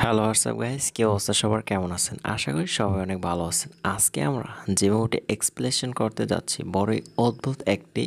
Hello WhatsApp guys, কি অবস্থা সবার, কেমন আছেন? আশা করি সবাই অনেক ভালো আছেন। আজকে আমরা যে মুভিটি এক্সপ্লেনেশন করতে যাচ্ছি বড়ই অদ্ভুত একটি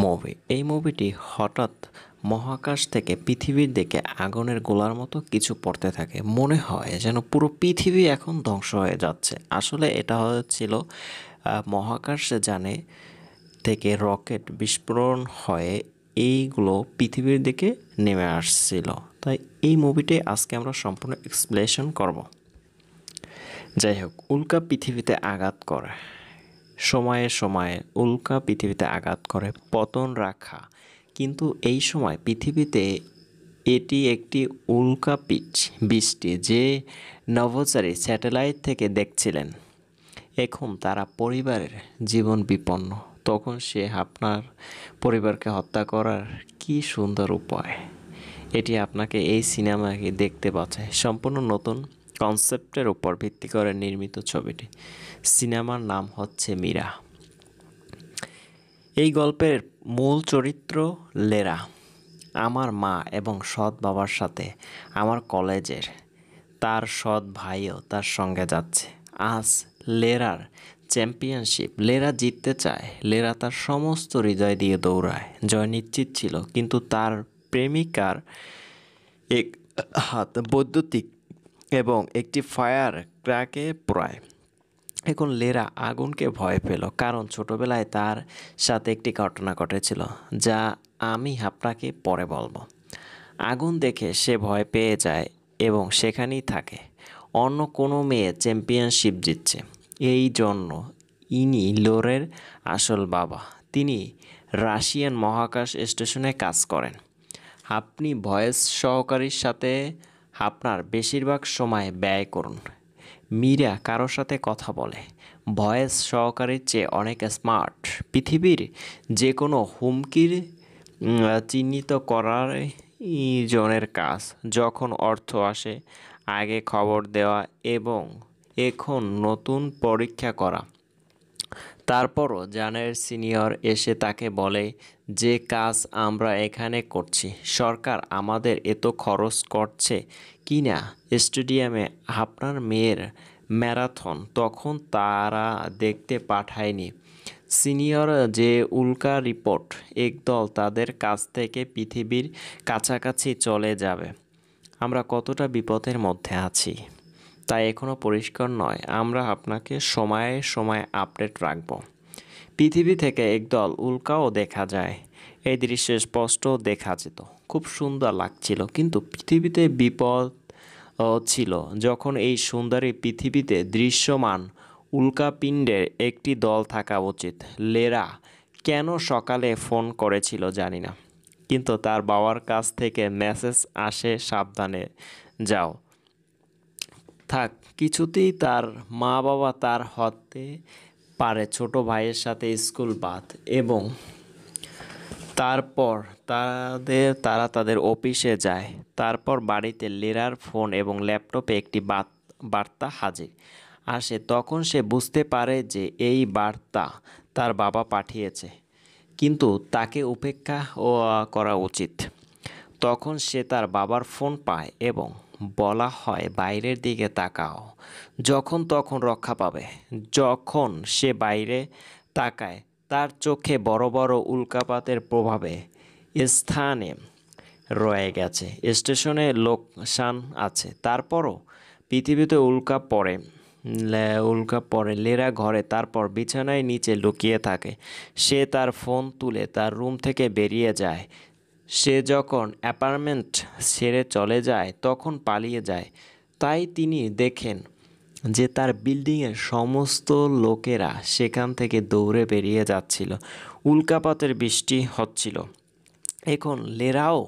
মুভি। এই মুভিটি হঠাৎ মহাকাশ থেকে পৃথিবীর দিকে আগুনের গোলার মতো কিছু পড়তে থাকে। মনে হয় যেন পুরো পৃথিবী এখন ধ্বংস হয়ে যাচ্ছে। আসলে এটা হচ্ছিল মহাকাশ যানে থেকে রকেট বিস্ফোরণ হয়ে এইগুলো পৃথিবীর দিকে নেমে আসছিল। তাই এই মুভিটি আজকে আমরা সম্পূর্ণ এক্সপ্লেনেশন করব। যাই হোক, উল্কা পৃথিবীতে আঘাত করে, সময়ে সময়ে উল্কা পৃথিবীতে আঘাত করে পতন রাখা, কিন্তু এই সময় পৃথিবীতে এটি একটি উল্কাপিট বৃষ্টি যে নভোচারী স্যাটেলাইট থেকে দেখছিলেন। এখন তারা পরিবারের জীবন বিপন্ন। তখন সে আপনার পরিবারকে হত্যা করার কি সুন্দর উপায়। এটি আপনাকে এই সিনেমাকে দেখতে বাঁচায়। সম্পূর্ণ নতুন কনসেপ্টের উপর ভিত্তি করে নির্মিত ছবিটি। সিনেমার নাম হচ্ছে মীরা। এই গল্পের মূল চরিত্র লেরা। আমার মা এবং সৎ বাবার সাথে আমার কলেজের তার সৎ ভাইও তার সঙ্গে যাচ্ছে। আজ লেরার চ্যাম্পিয়নশিপ। লেরা জিততে চায়। লেরা তার সমস্ত হৃদয় দিয়ে দৌড়ায়। জয় নিশ্চিত ছিল, কিন্তু তার প্রেমিকার এক হাত বৈদ্যুতিক এবং একটি ফায়ার ক্র্যাকে পোড়ায়। এখন লেরা আগুনকে ভয় পেল, কারণ ছোটবেলায় তার সাথে একটি ঘটনা ঘটেছিল যা আমি আপনাকে পরে বলবো। আগুন দেখে সে ভয় পেয়ে যায় এবং সেখানেই থাকে। অন্য কোনো মেয়ে চ্যাম্পিয়নশিপ জিতছে। এই জন্য ইনি লোরের আসল বাবা। তিনি রাশিয়ান মহাকাশ স্টেশনে কাজ করেন। আপনি ভয়েস সহকারীর সাথে আপনার বেশিরভাগ সময় ব্যয় করুন। মীরা কারো সাথে কথা বলে। ভয়েস সহকারীর চেয়ে অনেক স্মার্ট। পৃথিবীর যে কোনো হুমকির চিহ্নিত করার জনের কাজ। যখন অর্থ আসে, আগে খবর দেওয়া এবং এখন নতুন পরীক্ষা করা। তারপরও জানের সিনিয়র এসে তাকে বলে যে কাজ আমরা এখানে করছি, সরকার আমাদের এত খরচ করছে কি না স্টেডিয়ামে আপনার মেয়ের ম্যারাথন, তখন তারা দেখতে পাঠায়নি। সিনিয়র যে উল্কা রিপোর্ট, একদল তাদের কাছ থেকে পৃথিবীর কাছাকাছি চলে যাবে। আমরা কতটা বিপদের মধ্যে আছি তাই এখনও পরিষ্কার নয়। আমরা আপনাকে সময়ে সময়ে আপডেট রাখব। পৃথিবী থেকে একদল উল্কাও দেখা যায়। এই দৃশ্যে স্পষ্ট দেখা যেত। খুব সুন্দর লাগছিল, কিন্তু পৃথিবীতে বিপদ ছিল। যখন এই সুন্দরী পৃথিবীতে দৃশ্যমান উল্কাপিণ্ডের একটি দল থাকা উচিত। লেরা কেন সকালে ফোন করেছিল জানি না, কিন্তু তার বাবার কাছ থেকে মেসেজ আসে, সাবধানে যাও। থাক, কিছুতেই তার মা বাবা তার হতে পারে ছোট ভাইয়ের সাথে স্কুল বাদ, এবং তারপর তারা তাদের অফিসে যায়। তারপর বাড়িতে লেরার ফোন এবং ল্যাপটপে একটি বার্তা হাজির আসে। তখন সে বুঝতে পারে যে এই বার্তা তার বাবা পাঠিয়েছে, কিন্তু তাকে উপেক্ষা করা উচিত। তখন সে তার বাবার ফোন পায় এবং বলা হয় বাইরের দিকে তাকাও, যখন তখন রক্ষা পাবে। যখন সে বাইরে তাকায়, তার চোখে বড় বড় উল্কাপাতের প্রভাবে স্থানে রয়ে গেছে। স্টেশনে লোকসান আছে, তারপরও পৃথিবীতে উল্কা পড়ে লেরা ঘরে, তারপর বিছানায় নিচে লুকিয়ে থাকে। সে তার ফোন তুলে তার রুম থেকে বেরিয়ে যায়। সে যখন অ্যাপার্টমেন্ট ছেড়ে চলে যায় তখন পালিয়ে যায়। তাই তিনি দেখেন যে তার বিল্ডিংয়ের সমস্ত লোকেরা সেখান থেকে দৌড়ে বেরিয়ে যাচ্ছিল। উল্কাপাতের বৃষ্টি হচ্ছিল। এখন লেরাও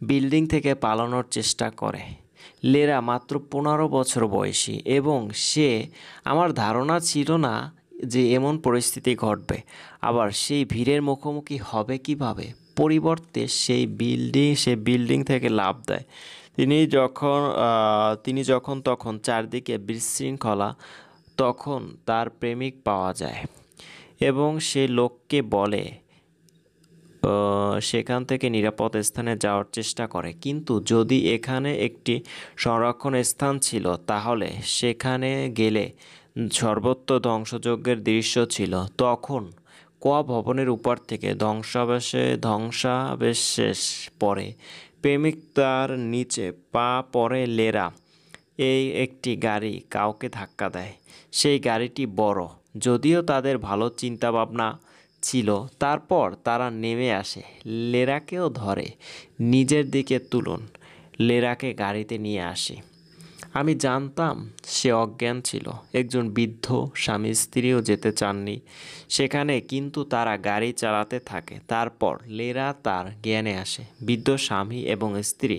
বিল্ডিং থেকে পালানোর চেষ্টা করে। লেরা মাত্র 15 বছর বয়সী এবং আমার ধারণা ছিল না যে এমন পরিস্থিতি ঘটবে। আবার সেই ভিড়ের মুখোমুখি হবে কিভাবে। পরিবর্তে সে বিল্ডিং থেকে লাফ দেয়। তিনি যখন তখন চারদিকে বিশৃঙ্খলা, তখন তার প্রেমিক পাওয়া যায় এবং সে লোককে বলে সেখান থেকে নিরাপদ স্থানে যাওয়ার চেষ্টা করে, কিন্তু যদি এখানে একটি সংরক্ষণ স্থান ছিল তাহলে সেখানে গেলে সর্বত্র ধ্বংসযজ্ঞের দৃশ্য ছিল। তখন কোয়া ভবনের উপর থেকে ধ্বংসাবশেষ পড়ে, প্রেমিক তার নিচে পা পড়ে। লেরা এই একটি গাড়ি কাউকে ধাক্কা দেয়। সেই গাড়িটি বড়, যদিও তাদের ভালো চিন্তাভাবনা ছিল। তারপর তারা নেমে আসে, লেরাকেও ধরে। নিজের দিকে তুলুন, লেরাকে গাড়িতে নিয়ে আসি। আমি জানতাম সে অজ্ঞান ছিল। একজন বৃদ্ধ স্বামী স্ত্রীও যেতে চাননি সেখানে, কিন্তু তারা গাড়ি চালাতে থাকে। তারপর লেরা তার জ্ঞানে আসে। বৃদ্ধ স্বামী এবং স্ত্রী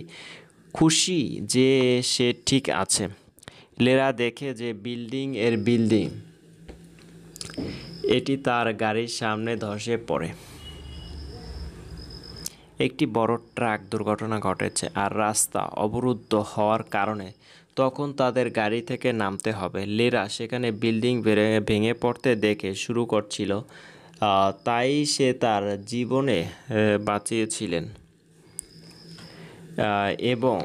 খুশি যে সে ঠিক আছে। লেরা দেখে যে বিল্ডিং এটি তার গাড়ির সামনে ধসে পড়ে। একটি বড় ট্রাক দুর্ঘটনা ঘটেছে আর রাস্তা অবরুদ্ধ হওয়ার কারণে তখন তাদের গাড়ি থেকে নামতে হবে। লেরা সেখানে বিল্ডিং ভেঙে পড়তে দেখে শুরু করছিল, তাই সে তার জীবনে বাঁচিয়েছিলেন। এবং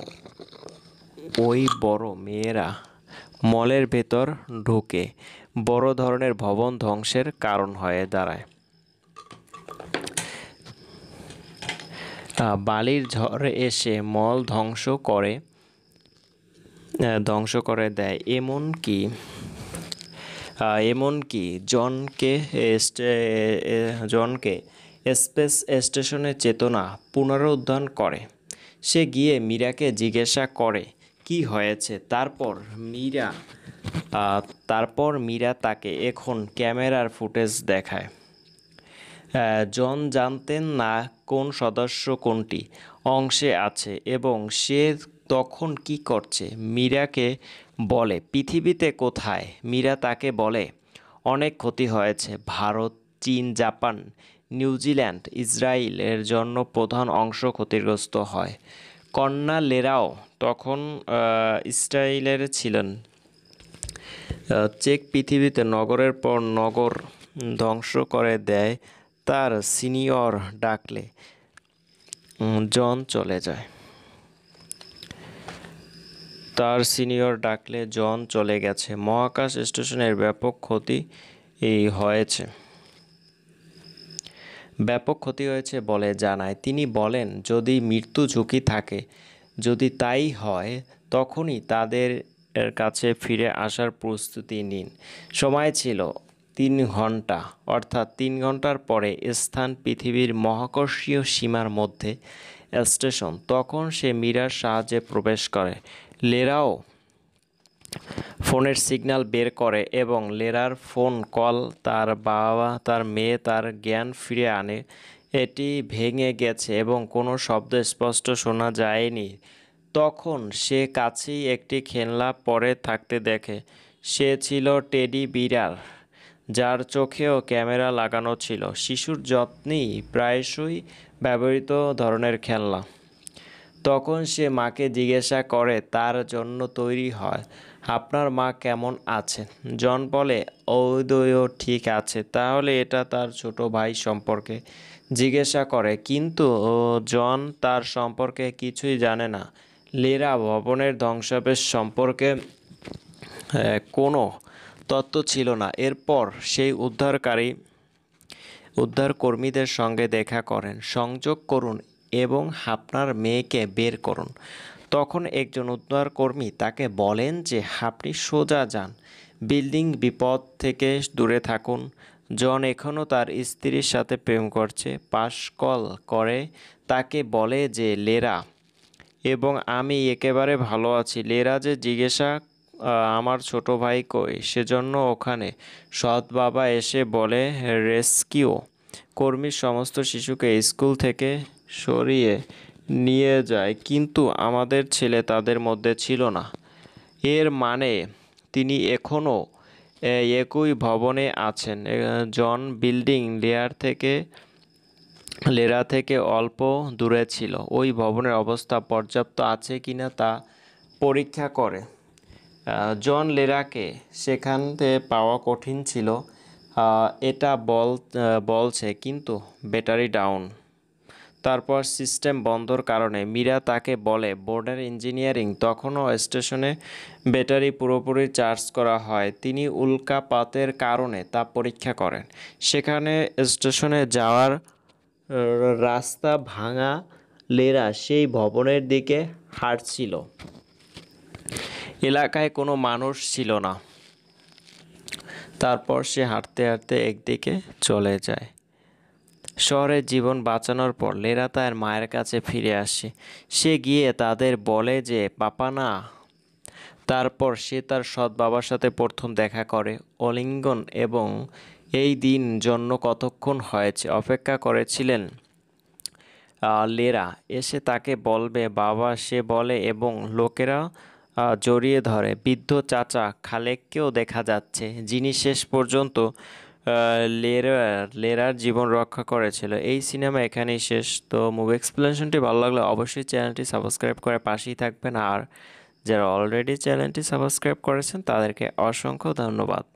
ওই বড় মেয়েরা মলের ভেতর ঢুকে বড় ধরনের ভবন ধ্বংসের কারণ হয়ে দাঁড়ায়। বালির ঝড় এসে মল ধ্বংস করে দেয়, এমনকি জনকে স্পেস স্টেশনের চেতনা পুনরুদ্ধার করে। সে গিয়ে মীরাকে জিজ্ঞাসা করে কি হয়েছে। তারপর মীরা তাকে এখন ক্যামেরার ফুটেজ দেখায়। জন জানতেন না কোন সদস্য কোনটি অংশে আছে এবং সে তখন কি করছে। মীরাকে বলে পৃথিবীতে কোথায়। মীরা তাকে বলে অনেক ক্ষতি হয়েছে। ভারত, চীন, জাপান, নিউজিল্যান্ড, ইসরায়েল এর জন্য প্রধান অংশ ক্ষতিগ্রস্ত হয়। কন্যা লেরাও তখন ইসরায়েলের ছিলেন। চেক পৃথিবীতে নগরের পর নগর ধ্বংস করে দেয়। তার সিনিয়র ডাকলে জন চলে গেছে। মহাকাশ স্টেশনের ব্যাপক ক্ষতি হয়েছে বলে জানায়। তিনি বলেন যদি মৃত্যু ঝুঁকি থাকে, যদি তাই হয় তখনই তাদের কাছে ফিরে আসার প্রস্তুতি নিন। সময় ছিল 3 ঘন্টা, অর্থাৎ 3 ঘন্টার পরে স্থান পৃথিবীর মহাকর্ষীয় সীমার মধ্যে স্টেশন। তখন সে মীরার সাহায্যে প্রবেশ করে। লেরাও ফোনের সিগন্যাল বের করে এবং লেরার ফোন কল তার মেয়ে তার জ্ঞান ফিরে আনে। এটি ভেঙে গেছে এবং কোনো শব্দ স্পষ্ট শোনা যায়নি। তখন সে কাছেই একটি খেলনা পড়ে থাকতে দেখে। সে ছিল টেডি বিড়াল, যার চোখেও ক্যামেরা লাগানো ছিল। শিশুর যত্নেই প্রায়শই ব্যবহৃত ধরনের খেলনা। তখন সে মাকে জিজ্ঞাসা করে তার জন্য তৈরি হয়, আপনার মা কেমন আছেন? জন বলে ও ঠিক আছে। তাহলে এটা তার ছোট ভাই সম্পর্কে জিজ্ঞাসা করে, কিন্তু জন তার সম্পর্কে কিছুই জানে না। লেরা ভবনের ধ্বংসাবশেষ সম্পর্কে কোনো তথ্য ছিল না। এরপর সেই উদ্ধারকর্মীদের সঙ্গে দেখা করেন। সংযোগ করুন এবং আপনার মেয়েকে বের করুন। তখন একজন উদ্ধারকর্মী তাকে বলেন যে আপনি সোজা যান, বিপদ থেকে দূরে থাকুন। জন এখনও তার স্ত্রীর সাথে প্রেম করছে। পাশ কল করে তাকে বলে যে লেরা এবং আমি একেবারে ভালো আছি। লেরা যে জিজ্ঞাসা আমার ছোট ভাই কই, সেজন্য ওখানে সৎ বাবা এসে বলে রেস্কিউ কর্মী সমস্ত শিশুকে স্কুল থেকে সরিয়ে নিয়ে যায়, কিন্তু আমাদের ছেলে তাদের মধ্যে ছিল না। এর মানে তিনি এখনও একই ভবনে আছেন। জন বিল্ডিং লেরা থেকে অল্প দূরে ছিল। ওই ভবনের অবস্থা পর্যাপ্ত আছে কিনা তা পরীক্ষা করে। জন লেরাকে সেখান থেকে পাওয়া কঠিন ছিল, এটা বলছে, কিন্তু ব্যাটারি ডাউন। তারপর সিস্টেম বন্ধর কারণে মীরা তাকে বলে বোর্ডের ইঞ্জিনিয়ারিং তখনও স্টেশনে ব্যাটারি পুরোপুরি চার্জ করা হয়। তিনি উল্কাপাতের কারণে তা পরীক্ষা করেন। সেখানে স্টেশনে যাওয়ার রাস্তা ভাঙা। লেরা সেই ভবনের দিকে হাঁটছিল। এলাকায় কোনো মানুষ ছিল না। তারপর সে হাঁটতে হাঁটতে একদিকে চলে যায়। শহরের জীবন বাঁচানোর পর লেরা তার মায়ের কাছে ফিরে আসে। সে গিয়ে তাদের বলে যে পাপা না। তারপর সে তার সৎ বাবার সাথে প্রথম দেখা করে। অলিঙ্গন এবং এই দিন জন্য কতক্ষণ হয়েছে অপেক্ষা করেছিলেন। লেরা এসে তাকে বলবে বাবা, সে বলে এবং লোকেরা জড়িয়ে ধরে। বৃদ্ধ চাচা খালেককেও দেখা যাচ্ছে, যিনি শেষ পর্যন্ত লেরার জীবন রক্ষা করেছিল। এই সিনেমা এখানেই শেষ। তো মুভি এক্সপ্লেনেশনটি ভালো লাগলে অবশ্যই চ্যানেলটি সাবস্ক্রাইব করে পাশেই থাকবেন। আর যারা অলরেডি চ্যানেলটি সাবস্ক্রাইব করেছেন তাদেরকে অসংখ্য ধন্যবাদ।